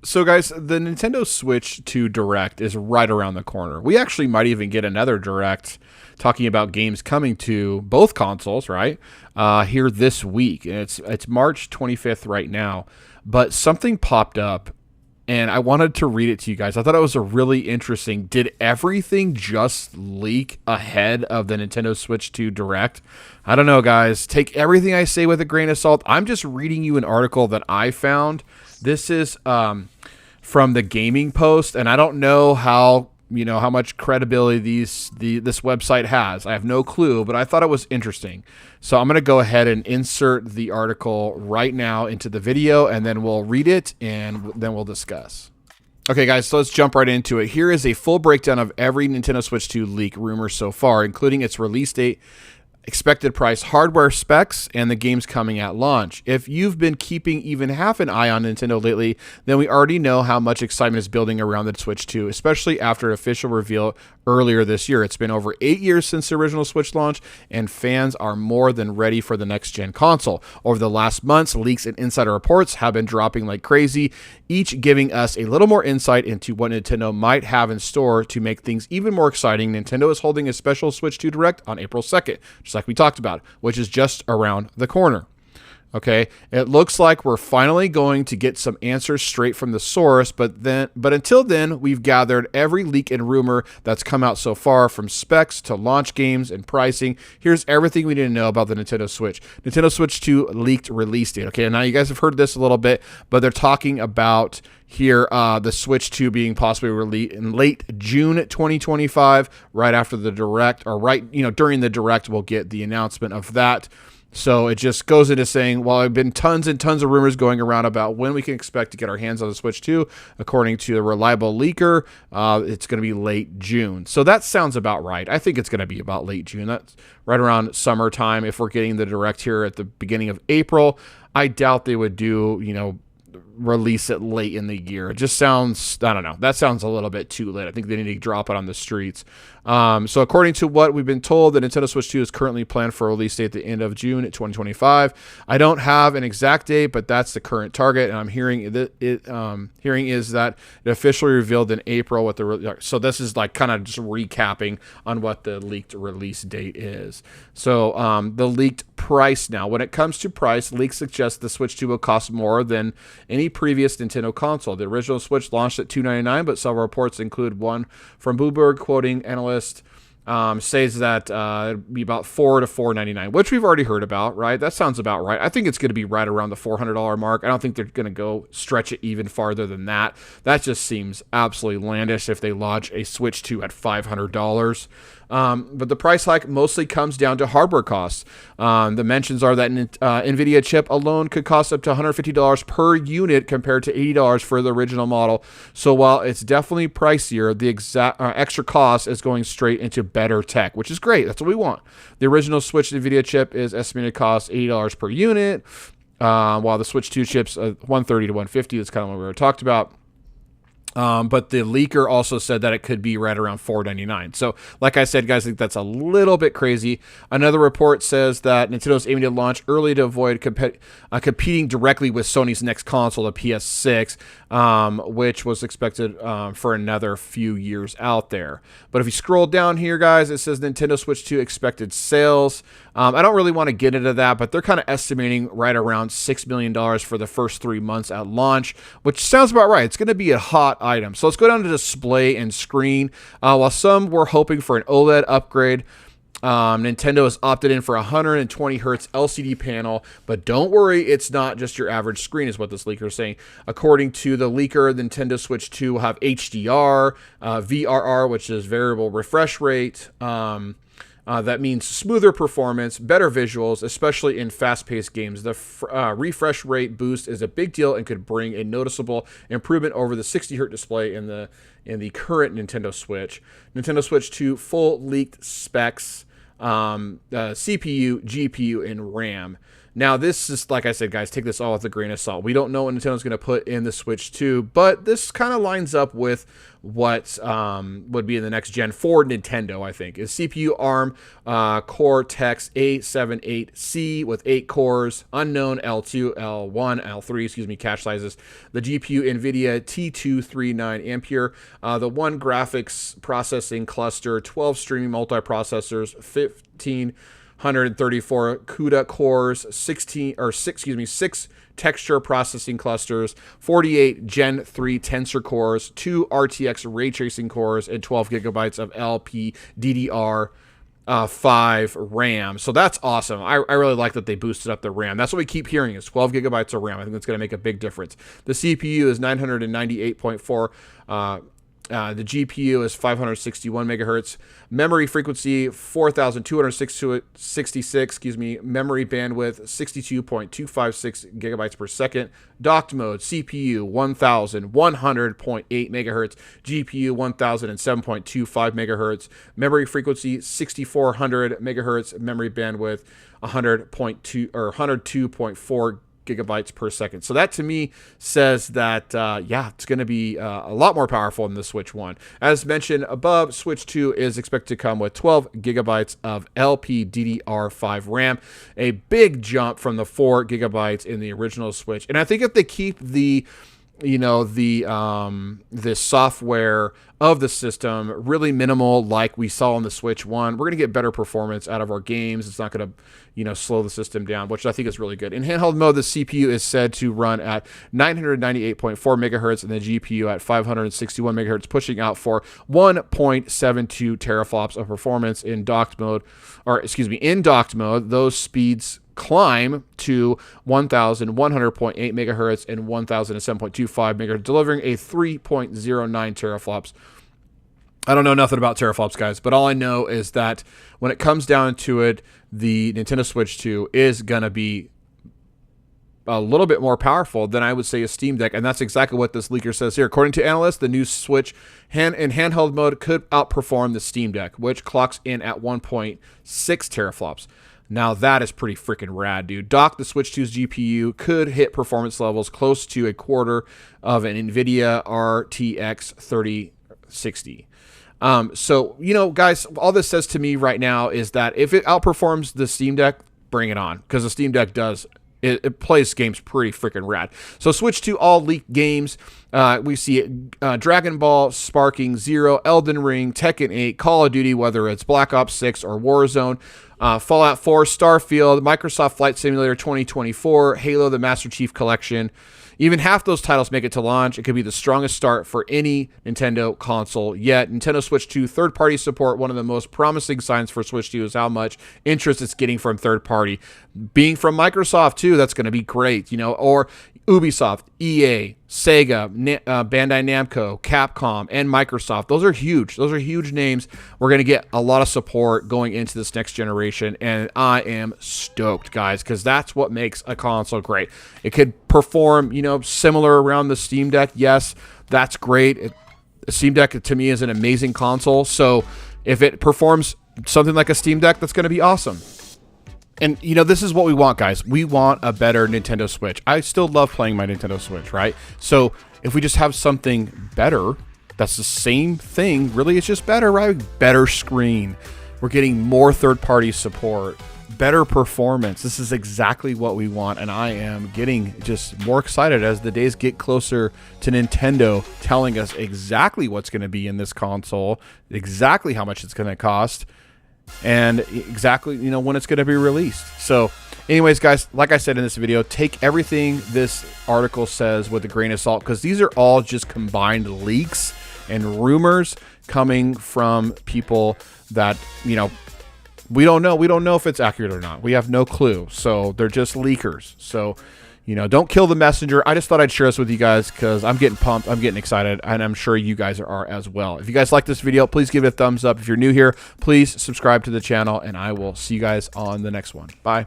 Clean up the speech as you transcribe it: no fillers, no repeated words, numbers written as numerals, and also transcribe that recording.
So, guys, the Nintendo Switch 2 Direct is right around the corner. We actually might even get another Direct talking about games coming to both consoles, right? Here this week, and it's March 25th right now. But something popped up, and I wanted to read it to you guys. I thought it was a really interesting. Did everything just leak ahead of the Nintendo Switch 2 Direct? I don't know, guys. Take everything I say with a grain of salt. I'm just reading you an article that I found. This is from the Gaming Post, and I don't know how much credibility this website has. I have no clue, but I thought it was interesting. So I'm going to go ahead and insert the article right now into the video, and then we'll read it, and then we'll discuss. Okay, guys, so let's jump right into it. Here is a full breakdown of every Nintendo Switch 2 leak rumor so far, including its release date, expected price, hardware specs, and the games coming at launch. If you've been keeping even half an eye on Nintendo lately, then we already know how much excitement is building around the Switch 2, especially after official reveal earlier this year. It's been over 8 years since the original Switch launch, and fans are more than ready for the next-gen console. Over the last months, leaks and insider reports have been dropping like crazy, each giving us a little more insight into what Nintendo might have in store to make things even more exciting. Nintendo is holding a special Switch 2 Direct on April 2nd, just like we talked about, which is just around the corner. Okay, it looks like we're finally going to get some answers straight from the source, but until then, we've gathered every leak and rumor that's come out so far, from specs to launch games and pricing. Here's everything we need to know about the Nintendo Switch. Nintendo Switch 2 leaked release date. Okay, now you guys have heard this a little bit, but they're talking about here the Switch 2 being possibly released in late June 2025, right after the Direct, or during the Direct, we'll get the announcement of that. So it just goes into saying, well, there have been tons and tons of rumors going around about when we can expect to get our hands on the Switch 2. According to a reliable leaker, it's going to be late June. So that sounds about right. I think it's going to be about late June. That's right around summertime. If we're getting the Direct here at the beginning of April, I doubt they would do, release it late in the year. It just sounds, I don't know, that sounds a little bit too late. I think they need to drop it on the streets. So according to what we've been told, the Nintendo Switch 2 is currently planned for a release date at the end of June 2025. I don't have an exact date, but that's the current target, and I'm hearing is that it officially revealed in April what so this is like kind of just recapping on what the leaked release date is. So the leaked price now. When it comes to price, leaks suggest the Switch 2 will cost more than any previous Nintendo console. The original Switch launched at $299, but several reports include one from Bloomberg quoting analyst says that it'd be about $4 to $499, which we've already heard about, right? That sounds about right. I think it's going to be right around the $400 mark. I don't think they're going to go stretch it even farther than that. That just seems absolutely landish if they launch a Switch 2 at $500. But the price hike mostly comes down to hardware costs. The mentions are that NVIDIA chip alone could cost up to $150 per unit compared to $80 for the original model. So while it's definitely pricier, the exact extra cost is going straight into better tech, which is great. That's what we want. The original Switch NVIDIA chip is estimated to cost $80 per unit, while the Switch 2 chips, $130 to $150. That's kind of what we were talked about. But the leaker also said that it could be right around $499. So, like I said, guys, I think that's a little bit crazy. Another report says that Nintendo's aiming to launch early to avoid competing directly with Sony's next console, the PS6, which was expected for another few years out there. But if you scroll down here, guys, it says Nintendo Switch 2 expected sales. I don't really want to get into that, but they're kind of estimating right around $6 million for the first 3 months at launch, which sounds about right. It's going to be a hot item. So let's go down to display and screen. While some were hoping for an OLED upgrade, Nintendo has opted in for a 120 hertz LCD panel, but don't worry, it's not just your average screen, is what this leaker is saying. According to the leaker, the Nintendo Switch 2 will have HDR, VRR, which is variable refresh rate. That means smoother performance, better visuals, especially in fast-paced games. The refresh rate boost is a big deal and could bring a noticeable improvement over the 60-hertz display in the current Nintendo Switch. Nintendo Switch 2 full leaked specs, CPU, GPU, and RAM. Now, this is, like I said, guys, take this all with a grain of salt. We don't know what Nintendo's going to put in the Switch 2, but this kind of lines up with what would be in the next gen for Nintendo, I think. Is CPU ARM Cortex A78C with 8 cores, unknown L2, L1, L3, cache sizes. The GPU NVIDIA T239 Ampere. The 1 graphics processing cluster, 12 streaming multiprocessors, 1,534 CUDA cores, 6 texture processing clusters, 48 Gen 3 tensor cores, 2 RTX ray tracing cores, and 12 gigabytes of LPDDR5 RAM. So that's awesome. I really like that they boosted up the RAM. That's what we keep hearing is 12 gigabytes of RAM. I think that's going to make a big difference. The CPU is 998.4. The GPU is 561 megahertz. Memory frequency 4,266. Memory bandwidth 62.256 gigabytes per second. Docked mode CPU 1,100.8 megahertz. GPU 1,007.25 megahertz. Memory frequency 6,400 megahertz. Memory bandwidth 102.4 gigabytes per second. So that to me says that, it's going to be a lot more powerful than the Switch 1. As mentioned above, Switch 2 is expected to come with 12 gigabytes of LPDDR5 RAM, a big jump from the 4 gigabytes in the original Switch. And I think if they keep the software of the system really minimal like we saw on the Switch 1, we're going to get better performance out of our games. It's not going to, slow the system down, which I think is really good. In handheld mode, the CPU is said to run at 998.4 megahertz and the GPU at 561 megahertz, pushing out for 1.72 teraflops of performance in docked mode. In docked mode, those speeds climb to 1,100.8 megahertz and 1,007.25 megahertz, delivering a 3.09 teraflops. I don't know nothing about teraflops, guys, but all I know is that when it comes down to it, the Nintendo Switch 2 is going to be a little bit more powerful than I would say a Steam Deck, and that's exactly what this leaker says here. According to analysts, the new Switch in handheld mode could outperform the Steam Deck, which clocks in at 1.6 teraflops. Now that is pretty freaking rad, dude. The Switch 2's GPU could hit performance levels close to a quarter of an NVIDIA RTX 3060. So, guys, all this says to me right now is that if it outperforms the Steam Deck, bring it on, because the Steam Deck does. It plays games pretty freaking rad. So switch to all leaked games. We see Dragon Ball, Sparking Zero, Elden Ring, Tekken 8, Call of Duty, whether it's Black Ops 6 or Warzone, Fallout 4, Starfield, Microsoft Flight Simulator 2024, Halo, the Master Chief Collection. Even half those titles make it to launch. It could be the strongest start for any Nintendo console yet. Nintendo Switch 2 third-party support, one of the most promising signs for Switch 2 is how much interest it's getting from third-party. Being from Microsoft, too, that's going to be great, or Ubisoft, EA, Sega, Bandai Namco, Capcom, and Microsoft. Those are huge. Those are huge names. We're going to get a lot of support going into this next generation, and I am stoked, guys, because that's what makes a console great. It could perform, similar around the Steam Deck. Yes, that's great. The Steam Deck, to me, is an amazing console, so if it performs something like a Steam Deck, that's going to be awesome. And, this is what we want, guys. We want a better Nintendo Switch. I still love playing my Nintendo Switch, right? So if we just have something better, that's the same thing. Really, it's just better, right? Better screen. We're getting more third-party support, better performance. This is exactly what we want, and I am getting just more excited as the days get closer to Nintendo telling us exactly what's going to be in this console, exactly how much it's going to cost, and exactly, when it's going to be released. So anyways, guys, like I said in this video, take everything this article says with a grain of salt, because these are all just combined leaks and rumors coming from people that, we don't know. We don't know if it's accurate or not. We have no clue. So they're just leakers. So, don't kill the messenger. I just thought I'd share this with you guys because I'm getting pumped. I'm getting excited, and I'm sure you guys are as well. If you guys like this video, please give it a thumbs up. If you're new here, please subscribe to the channel, and I will see you guys on the next one. Bye.